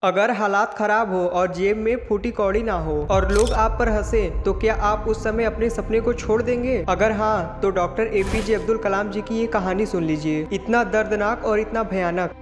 अगर हालात खराब हो और जेब में फूटी कौड़ी ना हो और लोग आप पर हंसे तो क्या आप उस समय अपने सपने को छोड़ देंगे? अगर हाँ, तो डॉक्टर एपीजे अब्दुल कलाम जी की ये कहानी सुन लीजिए। इतना दर्दनाक और इतना भयानक।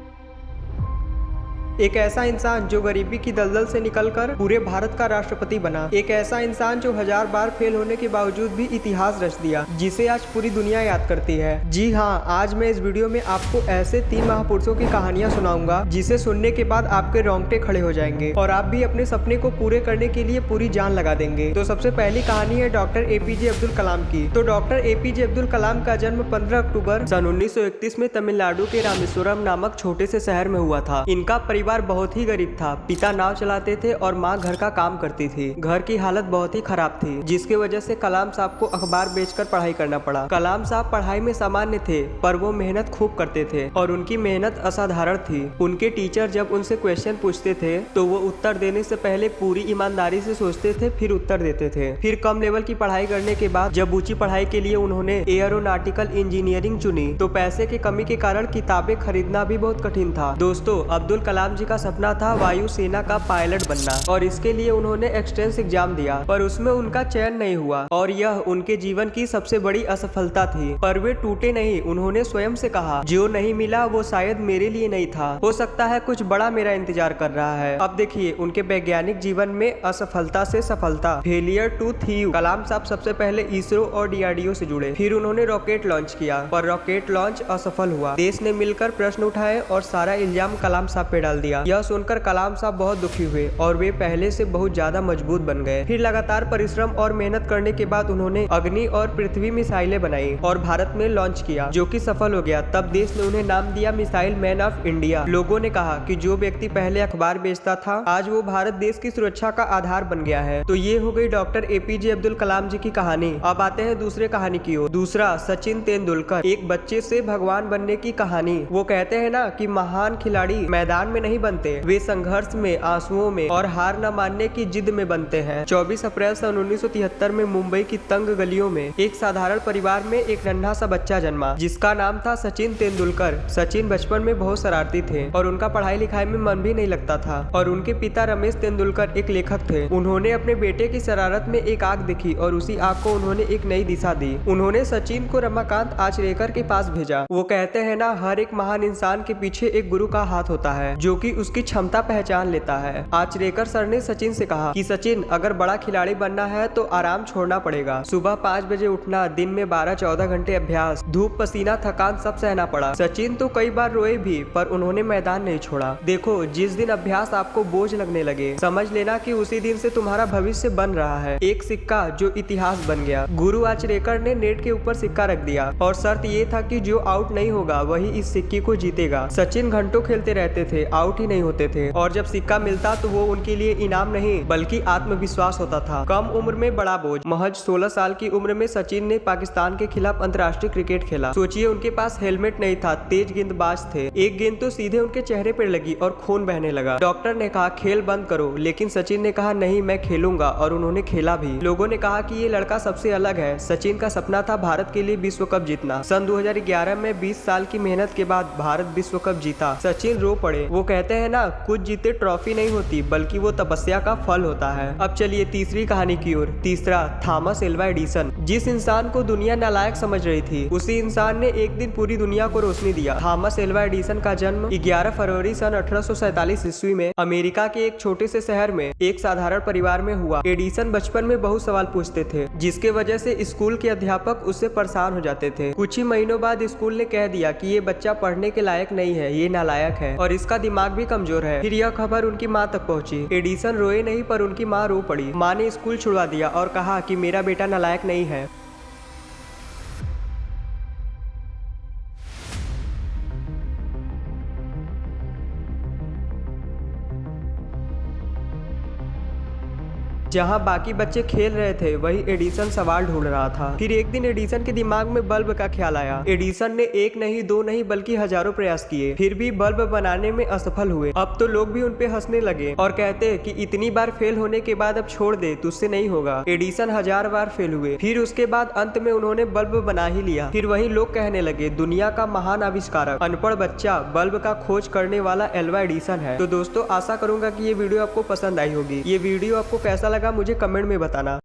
एक ऐसा इंसान जो गरीबी की दलदल से निकलकर पूरे भारत का राष्ट्रपति बना। एक ऐसा इंसान जो 1000 बार फेल होने के बावजूद भी इतिहास रच दिया, जिसे आज पूरी दुनिया याद करती है। जी हाँ, आज मैं इस वीडियो में आपको ऐसे 3 महापुरुषों की कहानियां सुनाऊंगा जिसे सुनने के बाद आपके रोंगटे खड़े हो जाएंगे और आप भी अपने सपने को पूरे करने के लिए पूरी जान लगा देंगे। तो सबसे पहली कहानी है डॉक्टर एपीजे अब्दुल कलाम की। तो डॉक्टर एपीजे अब्दुल कलाम का जन्म 15 अक्टूबर सन 1931 में तमिलनाडु के रामेश्वरम नामक छोटे से शहर में हुआ था। इनका परिवार बहुत ही गरीब था। पिता नाव चलाते थे और माँ घर का काम करती थी। घर की हालत बहुत ही खराब थी, जिसकी वजह से कलाम साहब को अखबार बेचकर पढ़ाई करना पड़ा। कलाम साहब पढ़ाई में सामान्य थे, पर वो मेहनत खूब करते थे और उनकी मेहनत असाधारण थी। उनके टीचर जब उनसे क्वेश्चन पूछते थे तो वो उत्तर देने से पहले पूरी ईमानदारी से सोचते थे, फिर उत्तर देते थे। फिर कम लेवल की पढ़ाई करने के बाद जब ऊंची पढ़ाई के लिए उन्होंने एयरोनॉटिकल इंजीनियरिंग चुनी तो पैसे की कमी के कारण किताबें खरीदना भी बहुत कठिन था। दोस्तों, अब्दुल कलाम जी का सपना था वायुसेना का पायलट बनना और इसके लिए उन्होंने एक्सटेंस एग्जाम दिया, पर उसमें उनका चयन नहीं हुआ और यह उनके जीवन की सबसे बड़ी असफलता थी। पर वे टूटे नहीं। उन्होंने स्वयं से कहा, जो नहीं मिला वो शायद मेरे लिए नहीं था, हो सकता है कुछ बड़ा मेरा इंतजार कर रहा है। अब देखिए उनके वैज्ञानिक जीवन में असफलता से सफलता, फेलियर टू थीव। कलाम साहब सबसे पहले इसरो और डीआरडीओ से जुड़े, फिर उन्होंने रॉकेट लॉन्च किया, पर रॉकेट लॉन्च असफल हुआ। देश ने मिलकर प्रश्न उठाए और सारा इल्जाम कलाम साहब पे डाल दिया। यह सुनकर कलाम साहब बहुत दुखी हुए और वे पहले से बहुत ज्यादा मजबूत बन गए। फिर लगातार परिश्रम और मेहनत करने के बाद उन्होंने अग्नि और पृथ्वी मिसाइलें बनाई और भारत में लॉन्च किया, जो कि सफल हो गया। तब देश ने उन्हें नाम दिया मिसाइल मैन ऑफ इंडिया। लोगों ने कहा कि जो व्यक्ति पहले अखबार बेचता था, आज वो भारत देश की सुरक्षा का आधार बन गया है। तो ये हो गई डॉक्टर एपीजे अब्दुल कलाम जी की कहानी। अब आते हैं दूसरे कहानी की ओर। दूसरा, सचिन तेंदुलकर, एक बच्चे से भगवान बनने की कहानी। वो कहते हैं ना कि महान खिलाड़ी मैदान में नहीं बनते, वे संघर्ष में, आंसुओं में और हार न मानने की जिद में बनते हैं। 24 अप्रैल सन 1973 में मुंबई की तंग गलियों में एक साधारण परिवार में एक नन्हा सा बच्चा जन्मा, जिसका नाम था सचिन तेंदुलकर। सचिन बचपन में बहुत शरारती थे और उनका पढ़ाई लिखाई में मन भी नहीं लगता था और उनके पिता रमेश तेंदुलकर एक लेखक थे। उन्होंने अपने बेटे की शरारत में एक आग देखी और उसी आग को उन्होंने एक नई दिशा दी। उन्होंने सचिन को रमाकांत आचरेकर के पास भेजा। वो कहते हैं ना, हर एक महान इंसान के पीछे एक गुरु का हाथ होता है जो कि उसकी क्षमता पहचान लेता है। आचरेकर सर ने सचिन से कहा कि सचिन, अगर बड़ा खिलाड़ी बनना है तो आराम छोड़ना पड़ेगा। सुबह 5 बजे उठना, दिन में 12-14 घंटे अभ्यास, धूप पसीना थकान सब सहना पड़ा। सचिन तो कई बार रोए भी, पर उन्होंने मैदान नहीं छोड़ा। देखो, जिस दिन अभ्यास आपको बोझ लगने लगे, समझ लेना कि उसी दिन से तुम्हारा भविष्य बन रहा है। एक सिक्का जो इतिहास बन गया। गुरु आचरेकर ने नेट के ऊपर सिक्का रख दिया और शर्त ये था कि जो आउट नहीं होगा वही इस सिक्के को जीतेगा। सचिन घंटों खेलते रहते थे, आउट ही नहीं होते थे और जब सिक्का मिलता तो वो उनके लिए इनाम नहीं बल्कि आत्मविश्वास होता था। कम उम्र में बड़ा बोझ। महज 16 साल की उम्र में सचिन ने पाकिस्तान के खिलाफ अंतर्राष्ट्रीय क्रिकेट खेला। सोचिए, उनके पास हेलमेट नहीं था, तेज गेंदबाज थे। एक गेंद तो सीधे उनके चेहरे पर लगी और खून बहने लगा। डॉक्टर ने कहा खेल बंद करो, लेकिन सचिन ने कहा नहीं, मैं खेलूंगा और उन्होंने खेला भी। लोगों ने कहा कि ये लड़का सबसे अलग है। सचिन का सपना था भारत के लिए विश्व कप जीतना। सन 2011 में 20 साल की मेहनत के बाद भारत विश्व कप जीता। सचिन रो पड़े। वो कहते हैं ना, कुछ जीते ट्रॉफी नहीं होती बल्कि वो तपस्या का फल होता है। अब चलिए तीसरी कहानी की ओर। तीसरा, थॉमस एल्वा एडिसन। जिस इंसान को दुनिया नालायक समझ रही थी, उसी इंसान ने एक दिन पूरी दुनिया को रोशनी दिया। थॉमस एल्वा एडिसन का जन्म 11 फरवरी सन 1847 ईस्वी में अमेरिका के एक छोटे से शहर में एक साधारण परिवार में हुआ। एडिसन बचपन में बहुत सवाल पूछते थे, जिसके वजह से स्कूल के अध्यापक उससे परेशान हो जाते थे। कुछ ही महीनों बाद स्कूल ने कह दिया कि ये बच्चा पढ़ने के लायक नहीं है, ये नालायक है और इसका दिमाग भी कमजोर है। फिर यह खबर उनकी माँ तक पहुंची। एडिसन रोए नहीं, पर उनकी माँ रो पड़ी। माँ ने स्कूल छुड़वा दिया और कहा कि मेरा बेटा नालायक नहीं है। जहाँ बाकी बच्चे खेल रहे थे वही एडिसन सवाल ढूंढ रहा था। फिर एक दिन एडिसन के दिमाग में बल्ब का ख्याल आया। एडिसन ने एक नहीं दो नहीं बल्कि हजारों प्रयास किए, फिर भी बल्ब बनाने में असफल हुए। अब तो लोग भी उन पे हंसने लगे और कहते कि इतनी बार फेल होने के बाद अब छोड़ दे, तुझसे नहीं होगा। एडिसन 1000 बार फेल हुए, फिर उसके बाद अंत में उन्होंने बल्ब बना ही लिया। फिर वही लोग कहने लगे दुनिया का महान आविष्कारक अनपढ़ बच्चा बल्ब का खोज करने वाला एल्वा एडिसन है। तो दोस्तों आशा करूंगा कि ये वीडियो आपको पसंद आई होगी। ये वीडियो आपको कैसा लगा मुझे कमेंट में बताना।